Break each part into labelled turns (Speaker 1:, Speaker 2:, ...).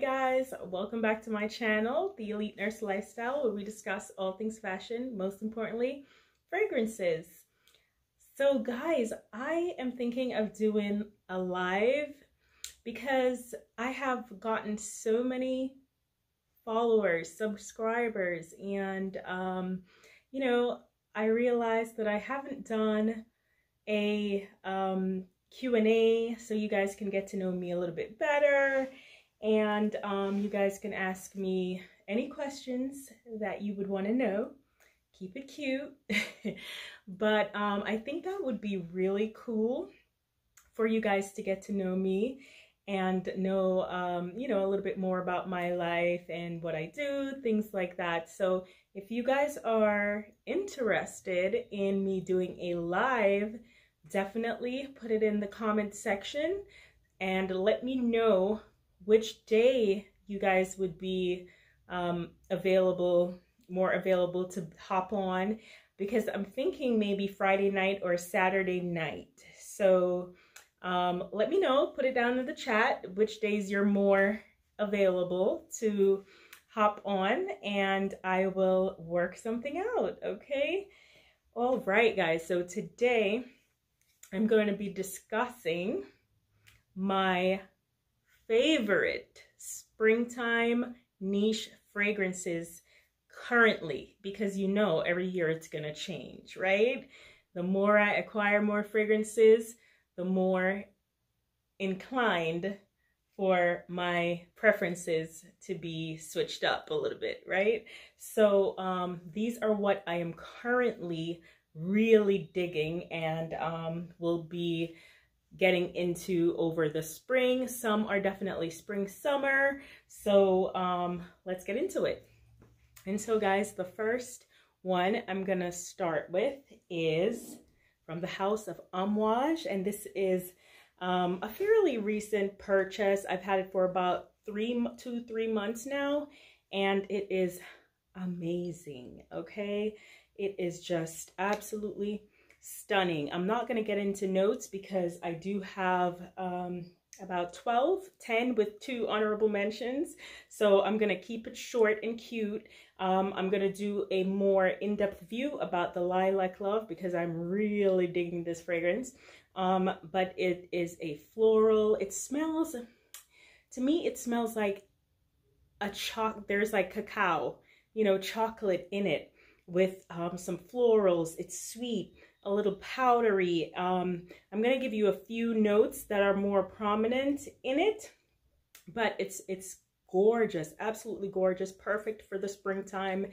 Speaker 1: guys, welcome back to my channel, The Elite Nurse Lifestyle, where we discuss all things fashion, most importantly, fragrances. So guys, I am thinking of doing a live because I have gotten so many followers, subscribers, and you know, I realized that I haven't done a Q&A so you guys can get to know me a little bit better, and you guys can ask me any questions that you would want to know. Keep it cute. But I think that would be really cool for you guys to get to know me and know you know, a little bit more about my life and what I do, things like that. So if you guys are interested in me doing a live, definitely put it in the comment section and let me know which day you guys would be more available to hop on, because I'm thinking maybe Friday night or Saturday night. So let me know, put it down in the chat which days you're more available to hop on, and I will work something out, okay? All right, guys, so today I'm going to be discussing my favorite springtime niche fragrances currently, because you know every year it's going to change, right? The more I acquire more fragrances, the more inclined for my preferences to be switched up a little bit, right? So these are what I am currently really digging and will be getting into over the spring. Some are definitely spring summer, so let's get into it. And so guys, the first one I'm gonna start with is from the house of Amwaj, and this is a fairly recent purchase. I've had it for about 2-3 months now, and it is amazing. Okay, it is just absolutely stunning. I'm not going to get into notes because I do have about 10 with 2 honorable mentions, so I'm going to keep it short and cute. I'm going to do a more in-depth view about the Lilac Love because I'm really digging this fragrance. But it is a floral. It smells, to me, it smells like there's like cacao, you know, chocolate in it with some florals. It's sweet, a little powdery. I'm going to give you a few notes that are more prominent in it, but it's gorgeous, absolutely gorgeous, perfect for the springtime.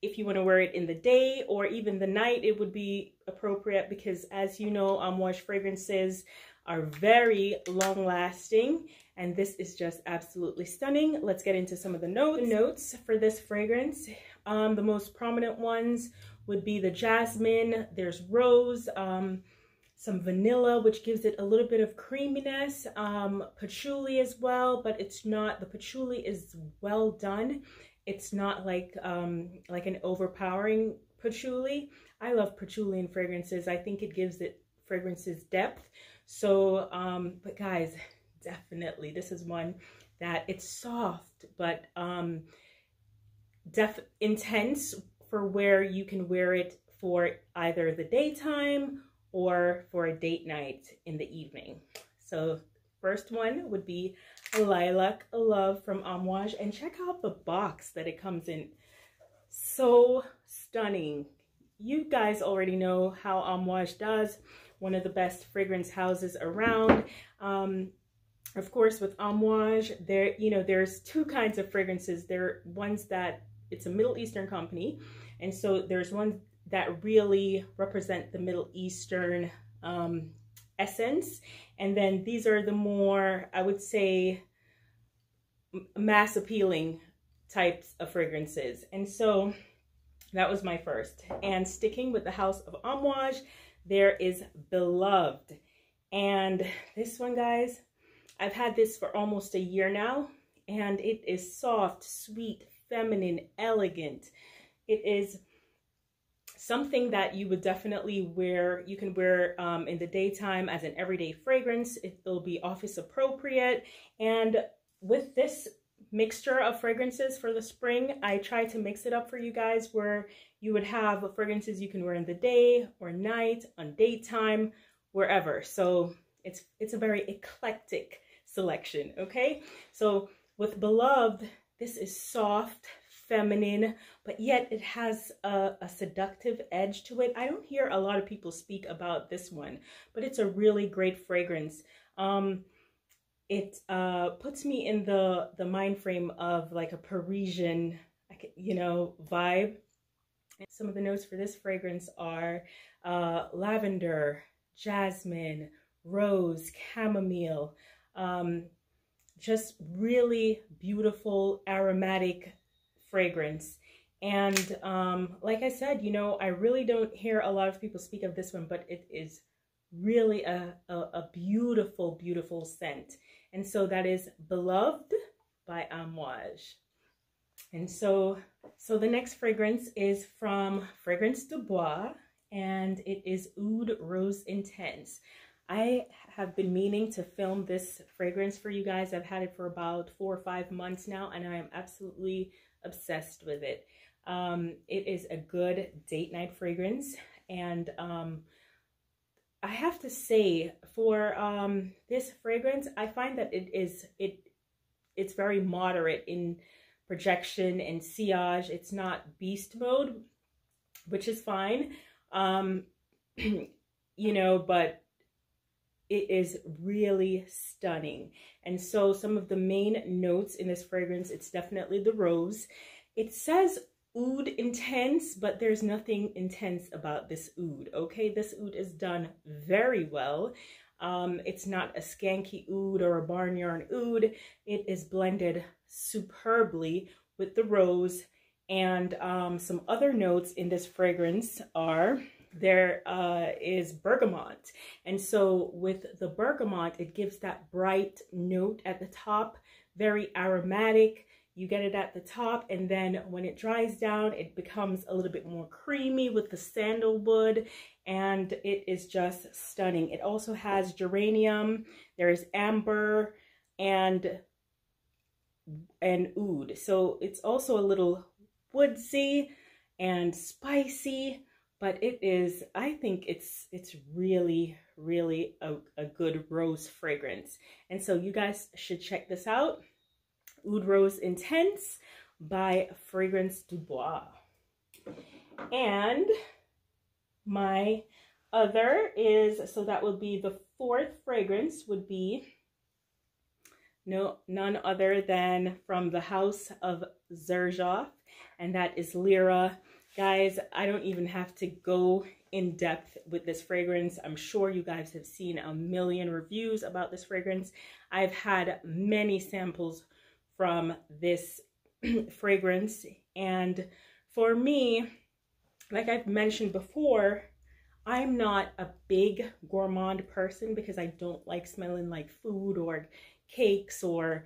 Speaker 1: If you want to wear it in the day or even the night, it would be appropriate because, as you know, Amwaj fragrances are very long lasting, and this is just absolutely stunning. Let's get into some of the notes for this fragrance. The most prominent ones would be the jasmine, there's rose, some vanilla, which gives it a little bit of creaminess, patchouli as well, but it's not, the patchouli is well done. It's not like an overpowering patchouli. I love patchouli in fragrances. I think it gives it fragrances depth. So, but guys, definitely, this is one that it's soft, but intense for where you can wear it for either the daytime or for a date night in the evening. So first one would be a Lilac Love from Amwaj, and check out the box that it comes in. So stunning. You guys already know how Amwaj does, one of the best fragrance houses around. Of course, with Amwaj, there's 2 kinds of fragrances. There are ones that it's a Middle Eastern company, and so there's ones that really represent the Middle Eastern essence, and then these are the more, I would say, mass appealing types of fragrances. And so that was my first. And sticking with the house of Amwaj, there is Beloved, and this one, guys, I've had this for almost a year now, and it is soft, sweet, feminine, elegant. It is something that you would definitely wear. You can wear in the daytime as an everyday fragrance. It'll be office appropriate, and with this mixture of fragrances for the spring, I try to mix it up for you guys where you would have fragrances you can wear in the day or night, on daytime, wherever. So it's a very eclectic selection, okay? So with Beloved, this is soft, feminine, but yet it has a seductive edge to it. I don't hear a lot of people speak about this one, but it's a really great fragrance. It puts me in the mind frame of like a Parisian, you know, vibe. And some of the notes for this fragrance are lavender, jasmine, rose, chamomile, just really beautiful aromatic fragrance. And like I said, you know, I really don't hear a lot of people speak of this one, but it is really a beautiful, beautiful scent. And so that is Beloved by Amwaj. And so the next fragrance is from Fragrance du Bois, and it is Oud Rose Intense. I have been meaning to film this fragrance for you guys. I've had it for about 4 or 5 months now, and I am absolutely obsessed with it. It is a good date night fragrance, and I have to say, for this fragrance, I find that it's very moderate in projection and sillage. It's not beast mode, which is fine, you know, but it is really stunning. And so some of the main notes in this fragrance, it's definitely the rose. It says Oud Intense, but there's nothing intense about this oud, okay? This oud is done very well. It's not a skanky oud or a barnyard oud. It is blended superbly with the rose. And some other notes in this fragrance are, there is bergamot. And so with the bergamot, it gives that bright note at the top, very aromatic. You get it at the top, and then when it dries down, it becomes a little bit more creamy with the sandalwood, and it is just stunning. It also has geranium, there is amber, and oud. So it's also a little woodsy and spicy, but it is, I think it's really, really a good rose fragrance. And so you guys should check this out. Oud Rose Intense by Fragrance du Bois. And my other is, so that would be the fourth fragrance, would be none other than from the house of Xerjoff, and that is Lyra. Guys, I don't even have to go in depth with this fragrance. I'm sure you guys have seen a million reviews about this fragrance. I've had many samples from this fragrance, and for me, like I've mentioned before, I'm not a big gourmand person because I don't like smelling like food or cakes or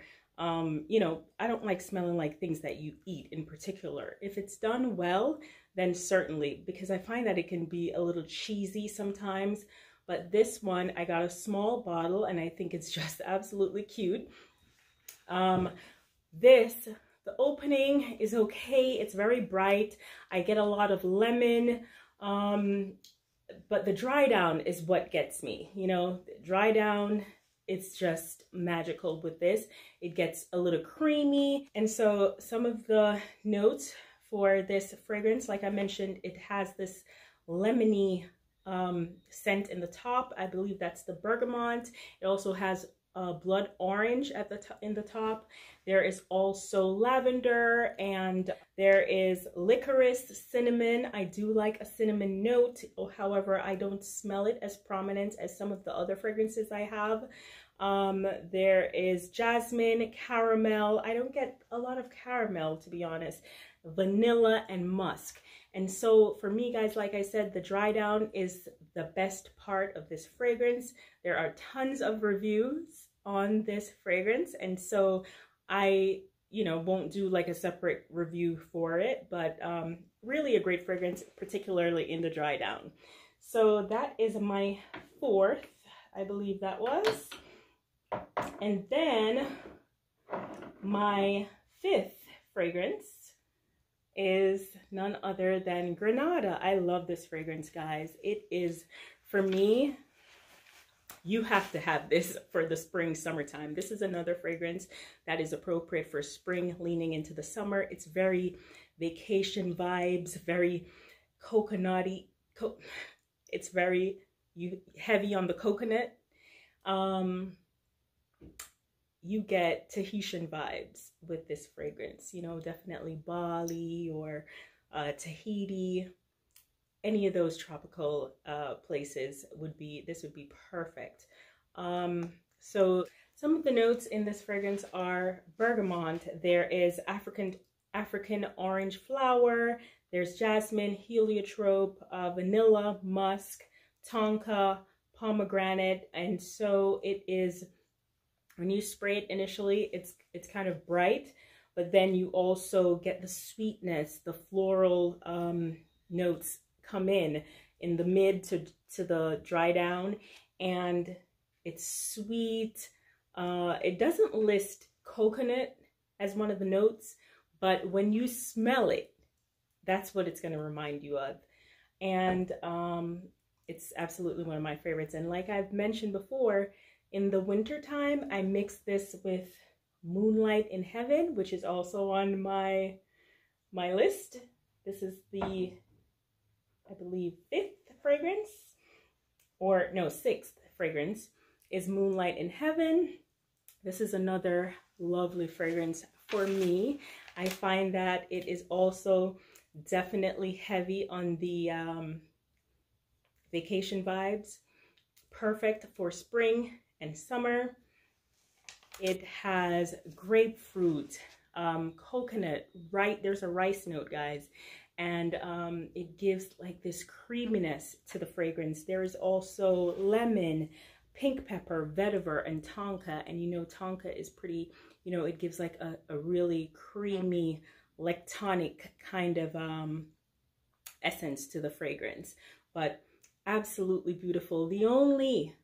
Speaker 1: you know, I don't like smelling like things that you eat in particular. If it's done well, then certainly, because I find that it can be a little cheesy sometimes. But this one, I got a small bottle and I think it's just absolutely cute. The opening is okay. It's very bright. I get a lot of lemon, but the dry down is what gets me. You know, dry down, it's just magical with this. It gets a little creamy. And so some of the notes for this fragrance, like I mentioned, it has this lemony scent in the top. I believe that's the bergamot. It also has blood orange at in the top. There is also lavender, and there is licorice, cinnamon. I do like a cinnamon note. However, I don't smell it as prominent as some of the other fragrances I have. There is jasmine, caramel. I don't get a lot of caramel, to be honest. Vanilla and musk. And so for me, guys, like I said, the dry down is the best part of this fragrance. There are tons of reviews on this fragrance, and so I, you know, won't do like a separate review for it, but really a great fragrance, particularly in the dry down. So that is my fourth, I believe that was. And then My fifth fragrance is none other than Granada. I love this fragrance, guys. It is, for me, you have to have this for the spring, summertime. This is another fragrance that is appropriate for spring, leaning into the summer. It's very vacation vibes, very coconutty. It's very heavy on the coconut. You get Tahitian vibes with this fragrance, you know, definitely Bali or Tahiti. Any of those tropical places this would be perfect. So some of the notes in this fragrance are bergamot. There is African orange flower. There's jasmine, heliotrope, vanilla, musk, tonka, pomegranate. And so it is, when you spray it initially, it's kind of bright, but then you also get the sweetness, the floral notes come in the mid to the dry down, and it's sweet. It doesn't list coconut as one of the notes, but when you smell it, that's what it's going to remind you of. And it's absolutely one of my favorites. And like I've mentioned before, in the winter time, I mix this with Moonlight in Heaven, which is also on my list. This is the, I believe, sixth fragrance is Moonlight in Heaven. This is another lovely fragrance for me. I find that it is also definitely heavy on the vacation vibes. Perfect for spring and summer. It has grapefruit, coconut, there's a rice note, guys. And it gives like this creaminess to the fragrance. There is also lemon, pink pepper, vetiver, and tonka. And you know, tonka is pretty, you know, it gives like a really creamy, lactonic kind of essence to the fragrance. But absolutely beautiful. The only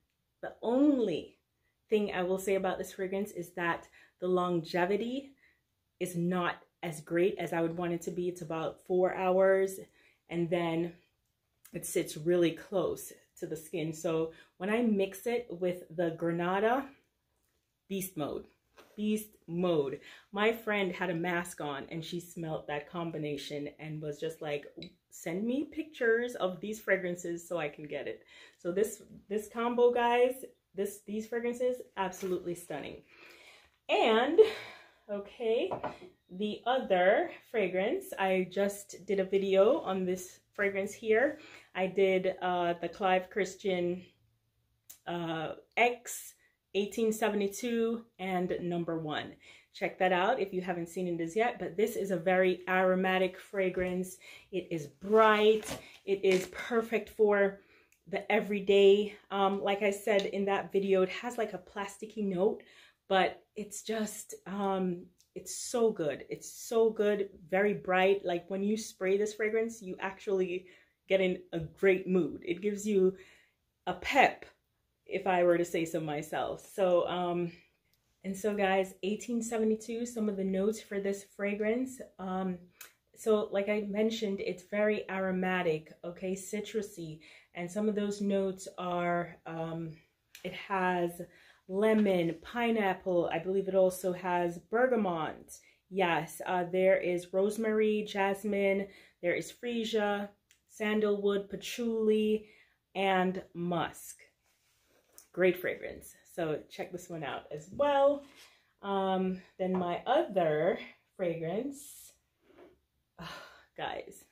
Speaker 1: thing I will say about this fragrance is that the longevity is not as great as I would want it to be. It's about 4 hours, and then it sits really close to the skin. So when I mix it with the Granada, beast mode. My friend had a mask on and she smelled that combination and was just like, send me pictures of these fragrances so I can get it. So this combo, guys, these fragrances, absolutely stunning. And okay, the other fragrance, I just did a video on this fragrance here. I did the Clive Christian X 1872 and number 1. Check that out if you haven't seen it as yet. But this is a very aromatic fragrance. It is bright. It is perfect for the everyday. Like I said in that video, it has like a plasticky note, but it's just it's so good. It's so good, very bright. Like when you spray this fragrance, you actually get in a great mood. It gives you a pep, if I were to say so myself. So and so guys, 1872, some of the notes for this fragrance. So like I mentioned, it's very aromatic, okay, citrusy, and some of those notes are it has lemon, pineapple. I believe it also has bergamot. Yes, there is rosemary, jasmine, there is freesia, sandalwood, patchouli, and musk. Great fragrance. So check this one out as well. Then my other fragrance, guys,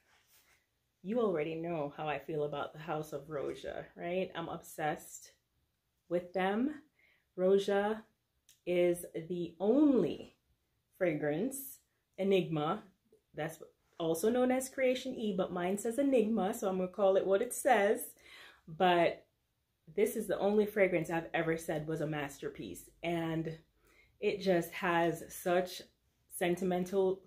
Speaker 1: you already know how I feel about the House of Rosia, right? I'm obsessed with them. Rosia is the only fragrance, Enigma, that's also known as Creation E, but mine says Enigma, so I'm gonna call it what it says. But this is the only fragrance I've ever said was a masterpiece, and it just has such sentimental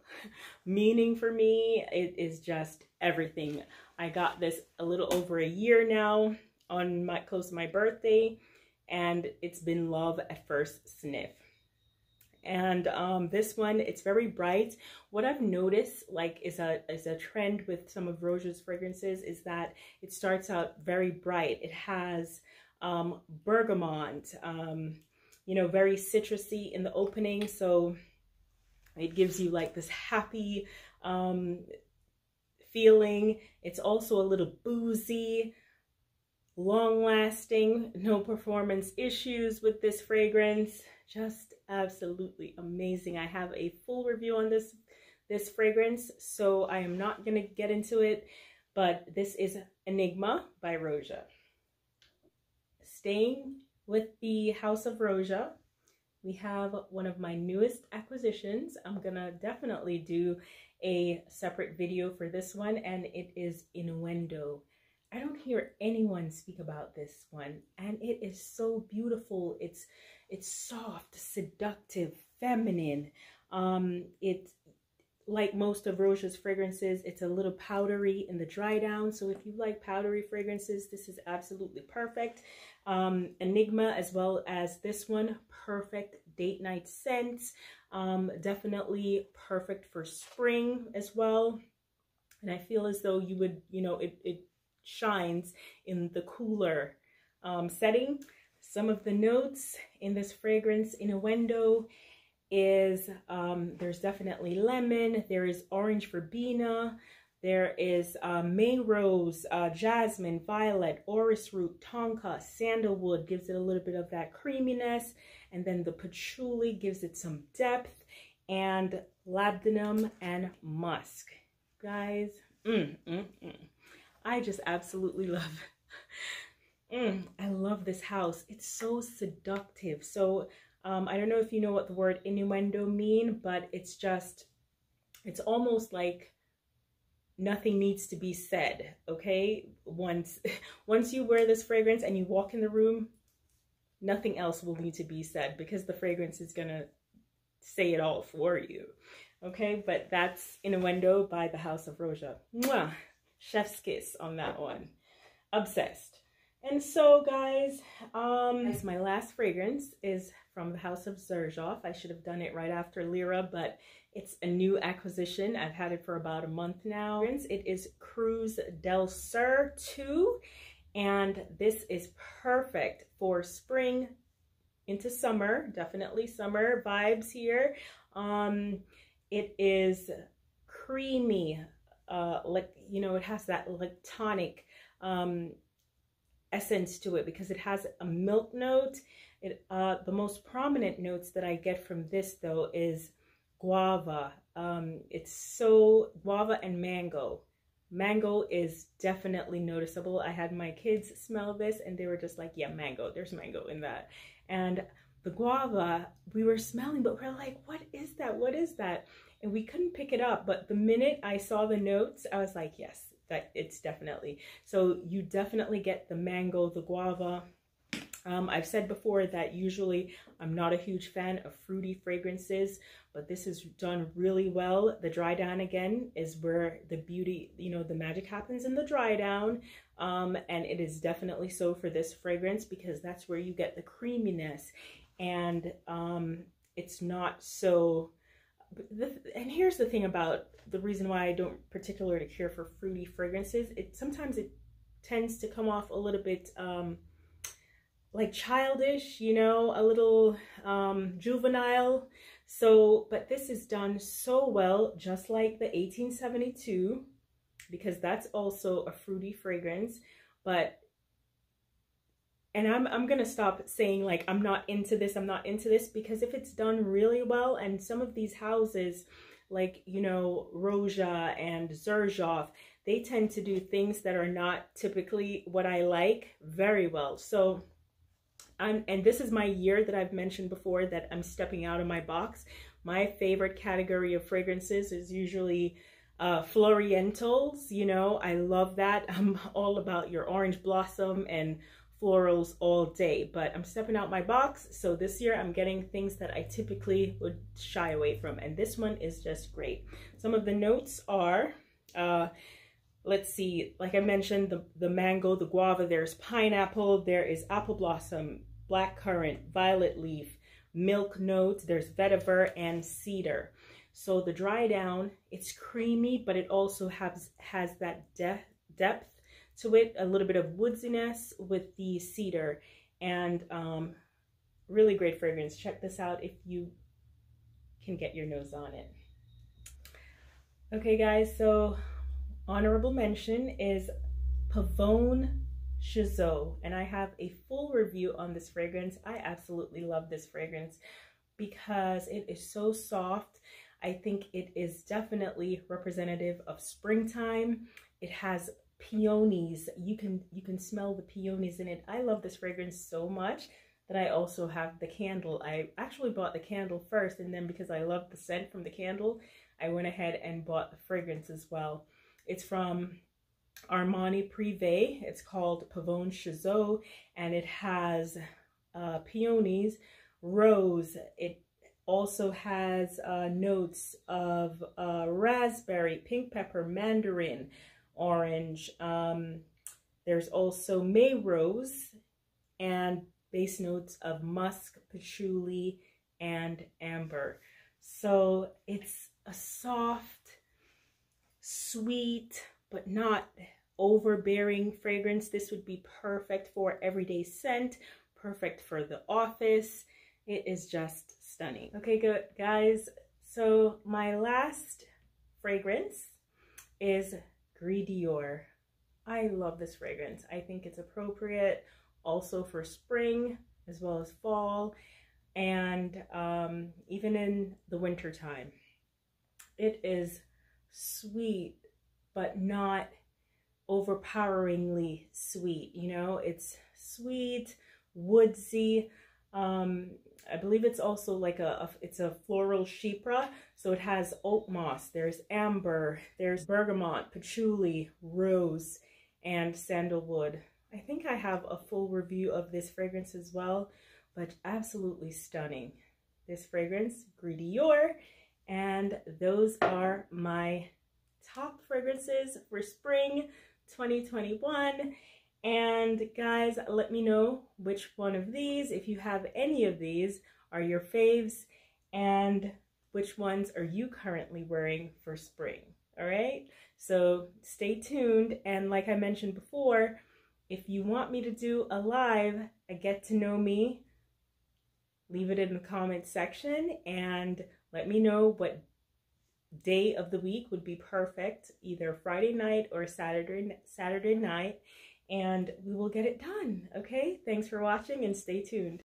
Speaker 1: meaning for me. It is just everything. I got this a little over a year now on close to my birthday, and it's been love at first sniff. And this one, it's very bright. What I've noticed like is a trend with some of Rosia's fragrances is that it starts out very bright. It has bergamot, you know, very citrusy in the opening, so it gives you like this happy feeling. It's also a little boozy, long lasting, no performance issues with this fragrance. Just absolutely amazing. I have a full review on this fragrance, so I am not going to get into it, but this is Enigma by Rosia. Staying with the House of Rosia, we have one of my newest acquisitions. I'm gonna definitely do a separate video for this one, and it is Innuendo. I don't hear anyone speak about this one, and it is so beautiful. It's soft, seductive, feminine. It's like most of Rosia's fragrances, it's a little powdery in the dry down. So if you like powdery fragrances, this is absolutely perfect. Enigma, as well as this one, perfect date night scents. Definitely perfect for spring as well. And I feel as though you would, you know, it shines in the cooler setting. Some of the notes in this fragrance, Innuendo, is there's definitely lemon, there is orange verbena, there is May rose, jasmine, violet, orris root, tonka, sandalwood gives it a little bit of that creaminess, and then the patchouli gives it some depth, and labdanum and musk. Guys, I just absolutely love I love this house. It's so seductive. So I don't know if you know what the word innuendo mean, but it's almost like nothing needs to be said, okay? Once you wear this fragrance and you walk in the room, nothing else will need to be said because the fragrance is gonna say it all for you, okay? But that's Innuendo by the House of Rosia. Mwah! Chef's kiss on that one. Obsessed. And so guys, my last fragrance is from the House of Xerjoff. I should have done it right after Lyra, but it's a new acquisition. I've had it for about a month now. It is Cruz Del Sur 2, and this is perfect for spring into summer. Definitely summer vibes here. It is creamy, like, you know, it has that like tonic essence to it because it has a milk note. The most prominent notes that I get from this though is guava. It's so guava and mango. Mango is definitely noticeable. I had my kids smell this and they were just like, yeah, mango, there's mango in that. And the guava we were smelling, but we're like, what is that? What is that? And we couldn't pick it up. But the minute I saw the notes, I was like, yes, that it's definitely. So you definitely get the mango, the guava. I've said before that usually I'm not a huge fan of fruity fragrances, but this is done really well. The dry down again is where the beauty, you know, the magic happens in the dry down. And it is definitely so for this fragrance because that's where you get the creaminess, and it's not so. And here's the thing about the reason why I don't particularly care for fruity fragrances. Sometimes it tends to come off a little bit like childish, you know, a little juvenile. So, but this is done so well, just like the 1872, because that's also a fruity fragrance. But, and I'm gonna stop saying like I'm not into this, because if it's done really well, and some of these houses, like, you know, Rosia and Xerjoff, they tend to do things that are not typically what I like very well. So and this is my year that I've mentioned before that I'm stepping out of my box. My favorite category of fragrances is usually florientals. You know, I love that. I'm all about your orange blossom and florals all day, but I'm stepping out my box. So this year I'm getting things that I typically would shy away from, and this one is just great. Some of the notes are let's see, like I mentioned, the mango, the guava, there's pineapple, there is apple blossom, blackcurrant, violet leaf, milk notes, there's vetiver and cedar. So the dry down, it's creamy, but it also has that depth to it, a little bit of woodsiness with the cedar, and really great fragrance. Check this out if you can get your nose on it. Okay guys, so honorable mention is Pavone Xerjoff, and I have a full review on this fragrance. I absolutely love this fragrance because it is so soft. I think it is definitely representative of springtime. It has peonies. You can smell the peonies in it. I love this fragrance so much that I also have the candle. I actually bought the candle first, and then because I love the scent from the candle, I went ahead and bought the fragrance as well. It's from Armani Privé. It's called Pavone Xerjoff, and it has peonies, rose. It also has notes of raspberry, pink pepper, mandarin, orange. There's also May rose and base notes of musk, patchouli, and amber. So it's a soft, sweet, but not overbearing fragrance. This would be perfect for everyday scent, perfect for the office. It is just stunning. Okay, good guys. So my last fragrance is Dior. I love this fragrance. I think it's appropriate also for spring as well as fall, and even in the winter time. It is sweet, but not overpoweringly sweet. You know, it's sweet, woodsy. I believe it's also like it's a floral chypre, so it has oak moss, there's amber, there's bergamot, patchouli, rose, and sandalwood. I think I have a full review of this fragrance as well, but absolutely stunning. This fragrance, Dior, and those are my top fragrances for spring 2021. And guys, let me know which one of these, if you have any of these, are your faves, and which ones are you currently wearing for spring. All right, so stay tuned. And like I mentioned before, if you want me to do a live, a get to know me, leave it in the comment section and let me know what day of the week would be perfect, either Friday night or Saturday night, and we will get it done. Okay, thanks for watching and stay tuned.